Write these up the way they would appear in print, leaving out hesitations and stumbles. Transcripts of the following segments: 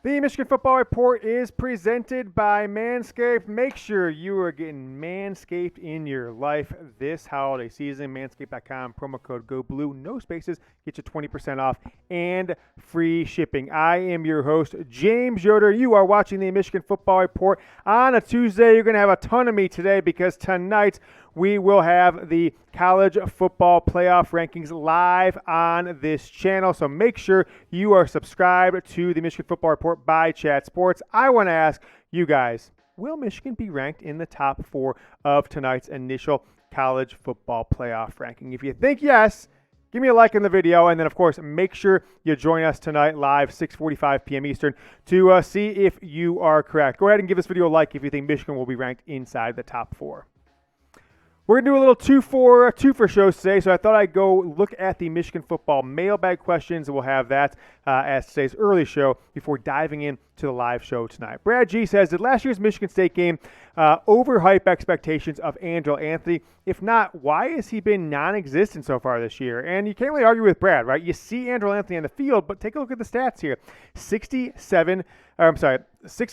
The Michigan Football Report is presented by Manscaped. Make sure you are getting Manscaped in your life this holiday season. Manscaped.com, promo code GOBLUE, no spaces, get you 20% off and free shipping. I am your host, James Yoder. You are watching the Michigan Football Report on a Tuesday. You're going to have a ton of me today because tonight we will have the college football playoff rankings live on this channel. So make sure you are subscribed to the Michigan Football Report by Chat Sports. I want to ask you guys, will Michigan be ranked in the top 4 of tonight's initial college football playoff ranking? If you think yes, give me a like in the video, and then, of course, make sure you join us tonight live, 6:45 p.m. Eastern, to see if you are correct. Go ahead and give this video a like if you think Michigan will be ranked inside the top 4. We're going to do a little two for shows today, so I thought I'd go look at the Michigan football mailbag questions, and we'll have that as today's early show before diving into the live show tonight. Brad G says, did last year's Michigan State game overhype expectations of Andrel Anthony? If not, why has he been non-existent so far this year? And you can't really argue with Brad, right? You see Andrel Anthony on the field, but take a look at the stats here. 6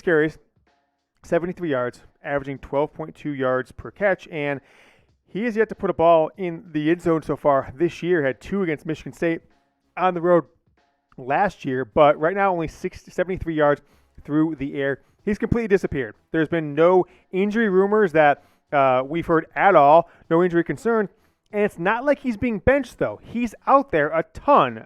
carries, 73 yards, averaging 12.2 yards per catch, and he has yet to put a ball in the end zone so far this year. Had 2 against Michigan State on the road last year, but right now only 73 yards through the air. He's completely disappeared. There's been no injury rumors that we've heard at all, no injury concern, and it's not like he's being benched, though. He's out there a ton.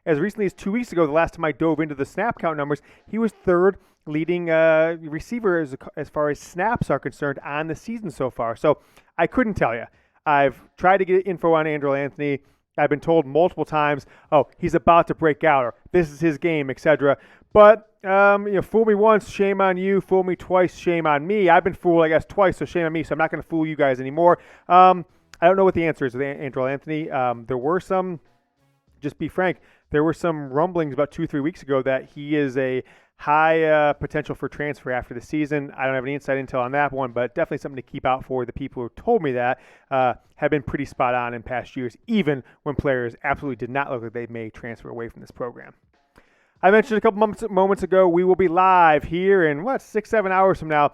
As recently as 2 weeks ago, the last time I dove into the snap count numbers, he was third leading receiver as far as snaps are concerned on the season so far. So I couldn't tell you. I've tried to get info on Andrel Anthony. I've been told multiple times, oh, he's about to break out, or this is his game, etc. But, fool me once, shame on you. Fool me twice, shame on me. I've been fooled, I guess, twice, so shame on me. So I'm not going to fool you guys anymore. I don't know what the answer is with Andrel Anthony. There were some, just be frank, there were some rumblings about 2-3 weeks ago that he is a high potential for transfer after the season. I don't have any inside intel on that one, but definitely something to keep out for. The people who told me that have been pretty spot on in past years, even when players absolutely did not look like they may transfer away from this program. I mentioned a couple moments ago, we will be live here in, 6-7 hours from now.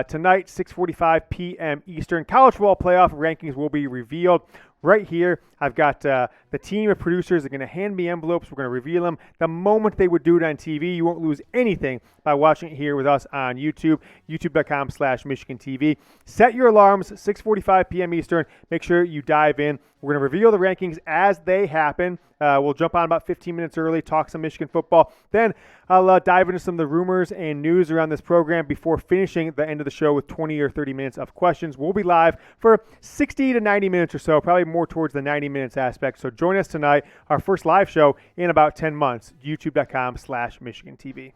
Tonight, 6:45 p.m. Eastern. College football playoff rankings will be revealed right here. I've got the team of producers that are going to hand me envelopes. We're going to reveal them the moment they would do it on TV. You won't lose anything by watching it here with us on YouTube, youtube.com/Michigan TV. Set your alarms, 6:45 p.m. Eastern. Make sure you dive in. We're going to reveal the rankings as they happen. We'll jump on about 15 minutes early, talk some Michigan football. Then I'll dive into some of the rumors and news around this program before finishing the end of the show with 20 or 30 minutes of questions. We'll be live for 60 to 90 minutes or so, probably more towards the 90 minutes aspect. So join us tonight, our first live show in about 10 months, youtube.com/Michigan TV.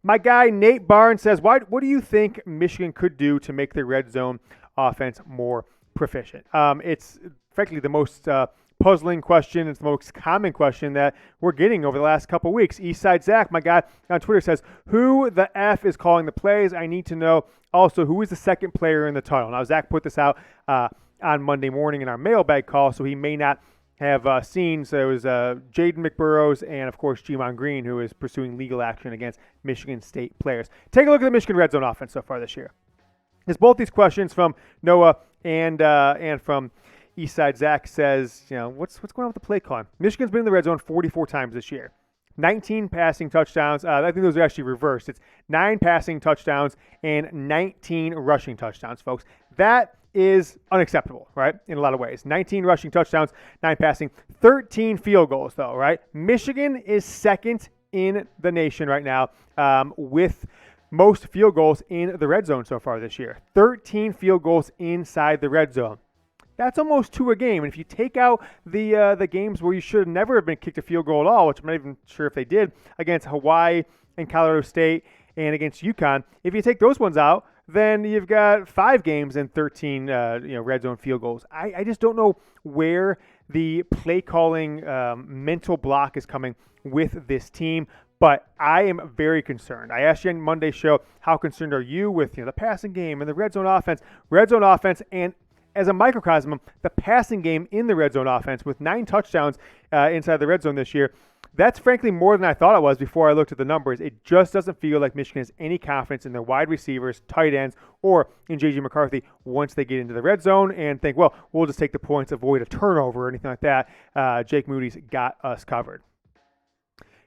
My guy Nate Barnes says, what do you think Michigan could do to make their red zone offense more proficient? It's frankly the most puzzling question. It's the most common question that we're getting over the last couple weeks. Eastside Zach, my guy on Twitter, says, who the F is calling the plays? I need to know. Also, who is the second player in the tunnel? Now, Zach put this out on Monday morning in our mailbag call, so he may not have seen. So it was Jaden McBurrows and, of course, Jimon Green, who is pursuing legal action against Michigan State players. Take a look at the Michigan red zone offense so far this year. There's both these questions from Noah and from Eastside Zach says, what's going on with the play calling? Michigan's been in the red zone 44 times this year. 19 passing touchdowns. I think those are actually reversed. It's 9 passing touchdowns and 19 rushing touchdowns, folks. That is unacceptable, right, in a lot of ways. 19 rushing touchdowns, 9 passing, 13 field goals, though, right? Michigan is second in the nation right now with most field goals in the red zone so far this year. 13 field goals inside the red zone. That's almost 2 a game. And if you take out the games where you should never have been kicked a field goal at all, which I'm not even sure if they did, against Hawaii and Colorado State and against UConn, if you take those ones out, then you've got 5 games and 13 red zone field goals. I just don't know where the play calling mental block is coming with this team. But I am very concerned. I asked you on Monday's show, how concerned are you with the passing game and the red zone offense? Red zone offense, and as a microcosm, the passing game in the red zone offense with 9 touchdowns inside the red zone this year. That's frankly more than I thought it was before I looked at the numbers. It just doesn't feel like Michigan has any confidence in their wide receivers, tight ends, or in JJ McCarthy once they get into the red zone and think, well, we'll just take the points, avoid a turnover or anything like that. Jake Moody's got us covered.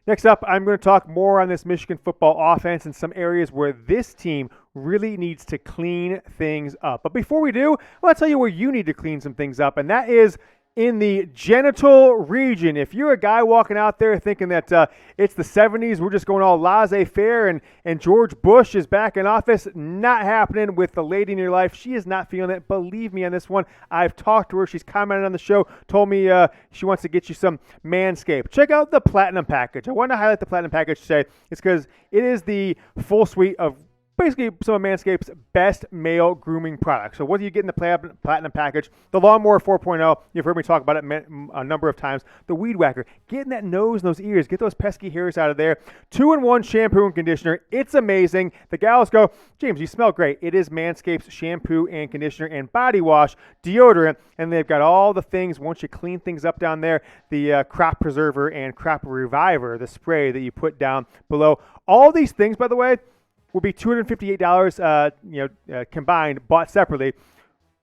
Next up, I'm going to talk more on this Michigan football offense and some areas where this team really needs to clean things up. But before we do, I'll tell you where you need to clean some things up, and that is in the genital region. If you're a guy walking out there thinking that it's the 70s, we're just going all laissez-faire and George Bush is back in office, not happening with the lady in your life. She is not feeling it. Believe me on this one. I've talked to her. She's commented on the show, told me she wants to get you some Manscaped. Check out the Platinum Package. I want to highlight the Platinum Package today. It's because it is the full suite of basically some of Manscaped's best male grooming products. So what do you get in the Platinum Package? The Lawnmower 4.0, you've heard me talk about it a number of times. The Weed Whacker, get in that nose and those ears, get those pesky hairs out of there. 2-in-1 shampoo and conditioner, it's amazing. The gals go, James, you smell great. It is Manscaped's shampoo and conditioner and body wash, deodorant, and they've got all the things, once you clean things up down there, the crop preserver and crop reviver, the spray that you put down below. All these things, by the way, will be $258, combined, bought separately.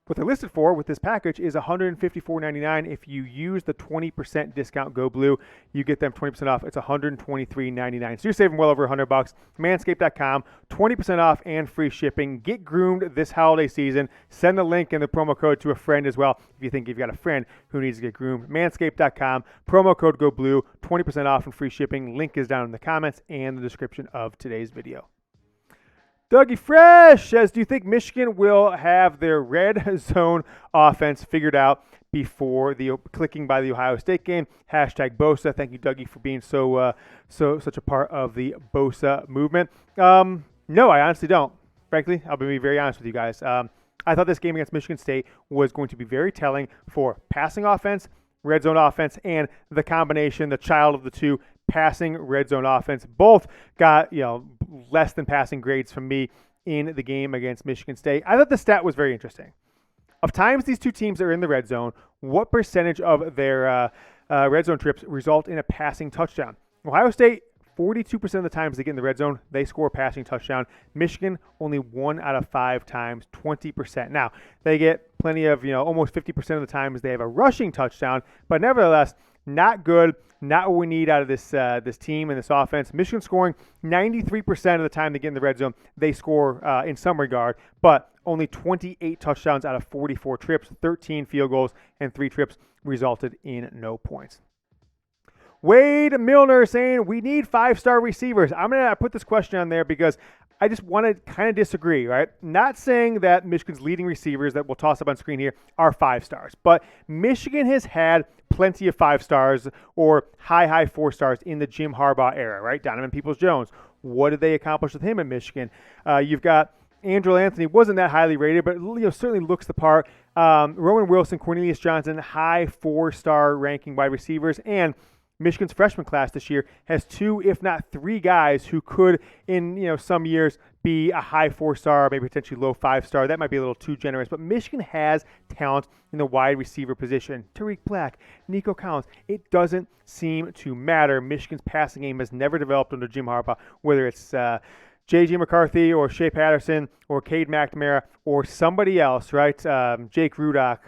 What they're listed for with this package is $154.99. If you use the 20% discount Go Blue, you get them 20% off. It's $123.99. So you're saving well over $100. Manscaped.com, 20% off and free shipping. Get groomed this holiday season. Send the link and the promo code to a friend as well if you think you've got a friend who needs to get groomed. Manscaped.com, promo code Go Blue, 20% off and free shipping. Link is down in the comments and the description of today's video. Dougie Fresh says, do you think Michigan will have their red zone offense figured out before the clicking by the Ohio State game? Hashtag BOSA. Thank you, Dougie, for being such a part of the BOSA movement. No, I honestly don't. Frankly, I'll be very honest with you guys. I thought this game against Michigan State was going to be very telling for passing offense, red zone offense, and the combination, the child of the two, passing red zone offense. Both got less than passing grades from me in the game against Michigan State. I thought the stat was very interesting. Of times these two teams are in the red zone, what percentage of their red zone trips result in a passing touchdown? Ohio State, 42% of the times they get in the red zone, they score a passing touchdown. Michigan, only 1 out of 5 times, 20%. Now, they get plenty of, almost 50% of the times they have a rushing touchdown, but nevertheless, not good, not what we need out of this team and this offense. Michigan scoring 93% of the time they get in the red zone, they score in some regard, but only 28 touchdowns out of 44 trips, 13 field goals, and 3 trips resulted in no points. Wade Milner saying we need 5-star receivers. I'm going to put this question on there because I just want to kind of disagree, right? Not saying that Michigan's leading receivers that we'll toss up on screen here are 5 stars, but Michigan has had plenty of 5 stars or high 4 stars in the Jim Harbaugh era, right? Donovan Peoples-Jones. What did they accomplish with him in Michigan? You've got Andrel Anthony, wasn't that highly rated, but certainly looks the part. Roman Wilson, Cornelius Johnson, high 4-star ranking wide receivers, and Michigan's freshman class this year has 2, if not 3 guys who could, in some years, be a high 4-star, maybe potentially low 5-star. That might be a little too generous, but Michigan has talent in the wide receiver position. Tariq Black, Nico Collins. It doesn't seem to matter. Michigan's passing game has never developed under Jim Harbaugh, whether it's JJ McCarthy or Shea Patterson or Cade McNamara or somebody else, right? Jake Rudock,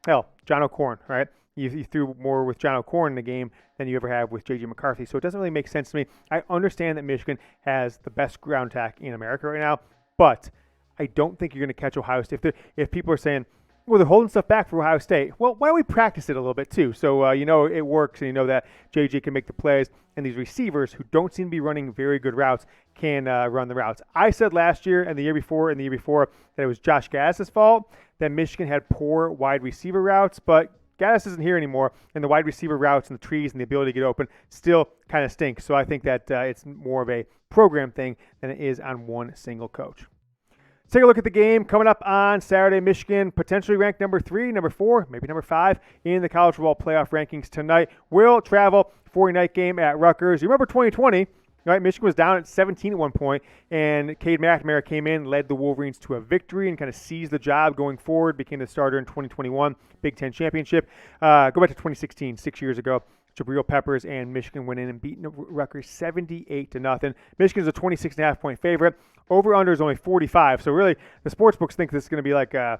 hell, John O'Korn, right? You threw more with John O'Korn in the game than you ever have with J.J. McCarthy. So it doesn't really make sense to me. I understand that Michigan has the best ground attack in America right now, but I don't think you're going to catch Ohio State. If people are saying, well, they're holding stuff back for Ohio State, well, why don't we practice it a little bit too? So it works, and you know that J.J. can make the plays, and these receivers who don't seem to be running very good routes can run the routes. I said last year and the year before that it was Josh Gaddis' fault that Michigan had poor wide receiver routes, but Gaddis isn't here anymore, and the wide receiver routes and the trees and the ability to get open still kind of stinks. So I think that it's more of a program thing than it is on one single coach. Let's take a look at the game coming up on Saturday. Michigan, potentially ranked number 3, number 4, maybe number 5 in the college football playoff rankings tonight, will travel for a night game at Rutgers. You remember 2020? Right, Michigan was down at 17 at one point, and Cade McNamara came in, led the Wolverines to a victory, and kind of seized the job going forward, became the starter in 2021 Big Ten Championship. Go back to 2016, 6 years ago. Jabril Peppers and Michigan went in and beat Rutgers 78-0. Michigan's a 26.5-point favorite. Over-under is only 45. So really, the sportsbooks think this is going to be like a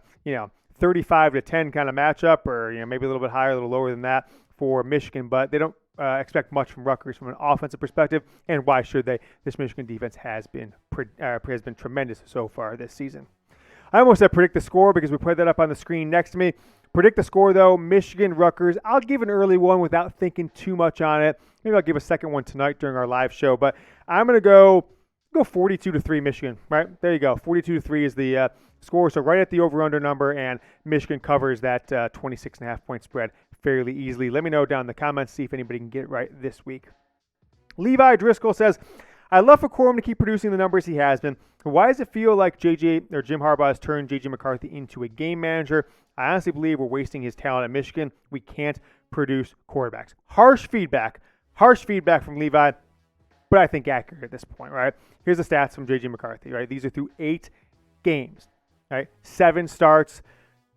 35-10 kind of matchup, or maybe a little bit higher, a little lower than that for Michigan. But they don't expect much from Rutgers from an offensive perspective, and why should they? This Michigan defense has been tremendous so far this season. I almost said predict the score because we put that up on the screen next to me. Predict the score, though, Michigan, Rutgers. I'll give an early one without thinking too much on it. Maybe I'll give a second one tonight during our live show, but I'm going to go 42-3 Michigan, right? There you go. 42-3 is the score, so right at the over-under number, and Michigan covers that 26.5-point spread fairly easily. Let me know down in the comments, see if anybody can get it right this week. Levi Driscoll says, I'd love for Corum to keep producing the numbers he has been. Why does it feel like Jim Harbaugh has turned JJ McCarthy into a game manager? I honestly believe we're wasting his talent at Michigan. We can't produce quarterbacks. Harsh feedback from Levi, but I think accurate at this point, right? Here's the stats from JJ McCarthy, right? These are through 8 games, right? 7 starts.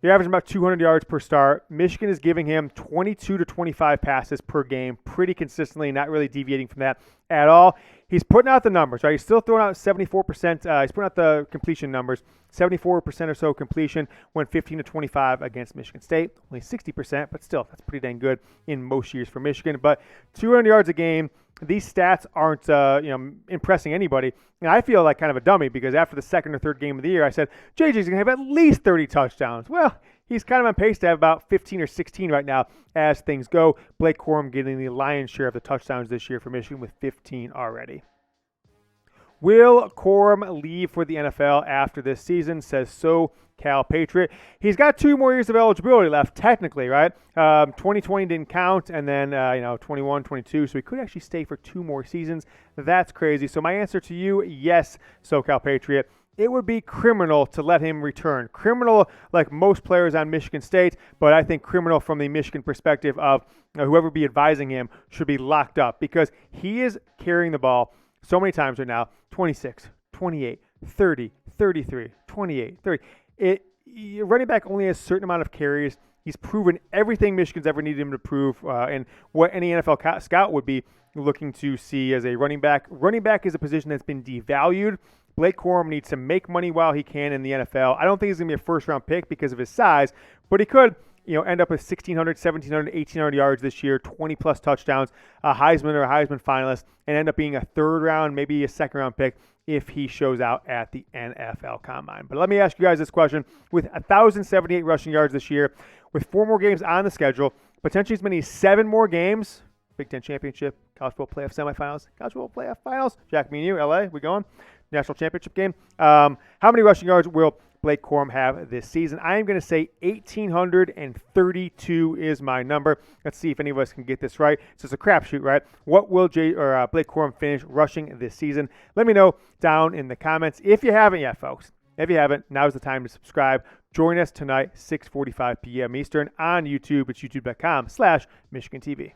They're averaging about 200 yards per start. Michigan is giving him 22 to 25 passes per game pretty consistently, not really deviating from that at all. He's putting out the numbers, right? He's still throwing out 74%. He's putting out the completion numbers. 74% or so completion, went 15 to 25 against Michigan State. Only 60%, but still, that's pretty dang good in most years for Michigan. But 200 yards a game, these stats aren't impressing anybody. And I feel like kind of a dummy because after the second or third game of the year, I said, JJ's going to have at least 30 touchdowns. Well, he's kind of on pace to have about 15 or 16 right now as things go. Blake Corum getting the lion's share of the touchdowns this year for Michigan with 15 already. Will Corum leave for the NFL after this season? Says so, Cal Patriot. He's got 2 more years of eligibility left, technically, right? 2020 didn't count, and then 21, 22, so he could actually stay for 2 more seasons. That's crazy. So my answer to you, yes, SoCal Patriot. It would be criminal to let him return. Criminal like most players on Michigan State, but I think criminal from the Michigan perspective of whoever be advising him should be locked up because he is carrying the ball so many times right now, 26, 28, 30, 33, 28, 30. Running back only has a certain amount of carries. He's proven everything Michigan's ever needed him to prove, and what any NFL scout would be looking to see as a running back. Running back is a position that's been devalued. Blake Corum needs to make money while he can in the NFL. I don't think he's going to be a first-round pick because of his size, but he could end up with 1,600, 1,700, 1,800 yards this year, 20-plus touchdowns, a Heisman or a Heisman finalist, and end up being a third-round, maybe a second-round pick if he shows out at the NFL Combine. But let me ask you guys this question. With 1,078 rushing yards this year, with 4 more games on the schedule, potentially as many as 7 more games, Big Ten Championship, College Football Playoff semifinals, College Football Playoff finals, Jack, me and you, LA, we going? National Championship game. How many rushing yards will Blake Corum have this season? I am going to say 1,832 is my number. Let's see if any of us can get this right. So it's a crapshoot, right? What will Blake Corum finish rushing this season? Let me know down in the comments. If you haven't yet, folks, now's the time to subscribe. Join us tonight, 6:45 p.m. Eastern on YouTube. It's youtube.com/MichiganTV.